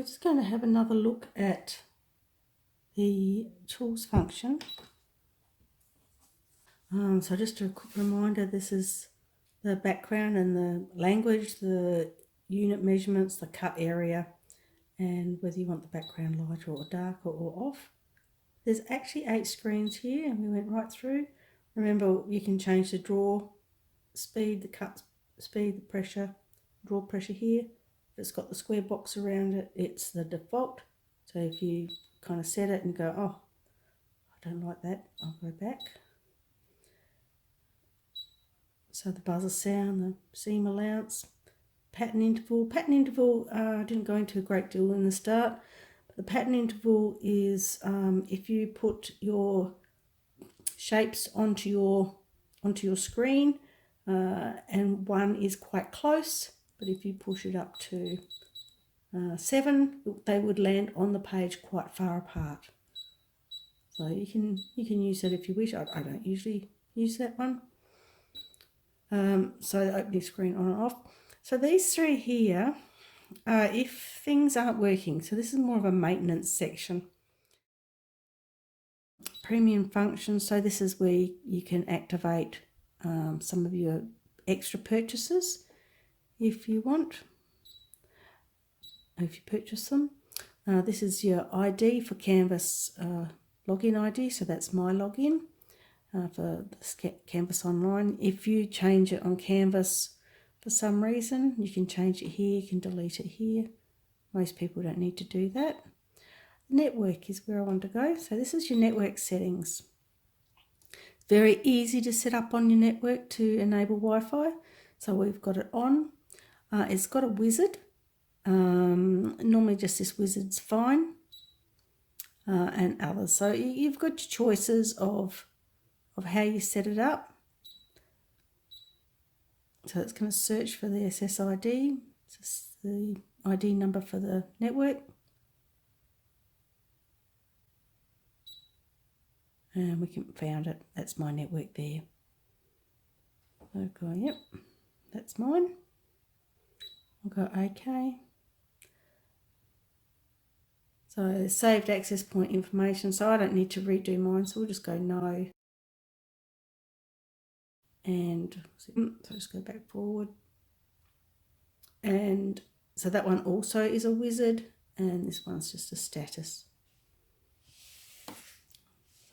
just going to have another look at the tools function. So just a quick reminder, this is the background and the language, the unit measurements, the cut area, and whether you want the background lighter or darker or off. There's actually 8 screens here, and we went right through. Remember, you can change the draw speed, the cut speed, the pressure, draw pressure here. If it's got the square box around it, it's the default. So if you kind of set it and go, oh, I don't like that, I'll go back. So the buzzer sound, the seam allowance, pattern interval. Pattern interval, I didn't go into a great deal in the start. But the pattern interval is if you put your shapes onto your screen and one is quite close, but if you push it up to 7, they would land on the page quite far apart. So you can use that if you wish. I don't usually use that one. So the opening screen on and off. So these 3 here, if things aren't working, so this is more of a maintenance section. Premium functions, so this is where you can activate some of your extra purchases if you want, if you purchase them. This is your ID for Canvas login ID, so that's my login for the Canvas Online. If you change it on Canvas for some reason, you can change it here, you can delete it here. Most people don't need to do that. Network is where I want to go. So this is your network settings. Very easy to set up on your network to enable Wi-Fi. So we've got it on. It's got a wizard. Normally just this wizard's fine. And others. So you've got your choices of how you set it up. So it's going to search for the SSID. It's the ID number for the network. And we can found it. That's my network there. Okay, yep, that's mine. I'll go OK. So saved access point information. So I don't need to redo mine. So we'll just go no. And so just go back forward. And so that one also is a wizard. And this one's just a status.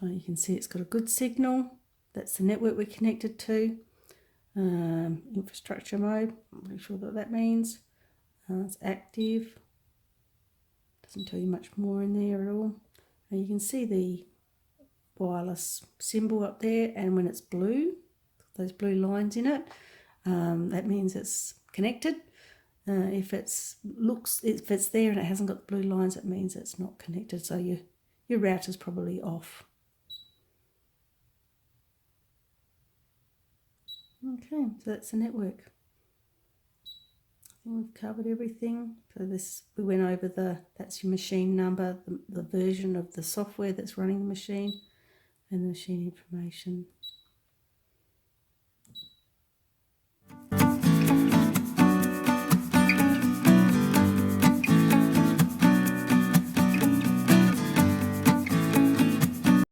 So you can see it's got a good signal. That's the network we're connected to. Infrastructure mode, I'm not sure what that means. It's active. Doesn't tell you much more in there at all. And you can see the wireless symbol up there, and when it's blue, those blue lines in it, that means it's connected. If it's there and it hasn't got the blue lines, it means it's not connected. So your router's probably off. Okay, so that's the network. I think we've covered everything. So this, we went over that's your machine number, the version of the software that's running the machine, and the machine information.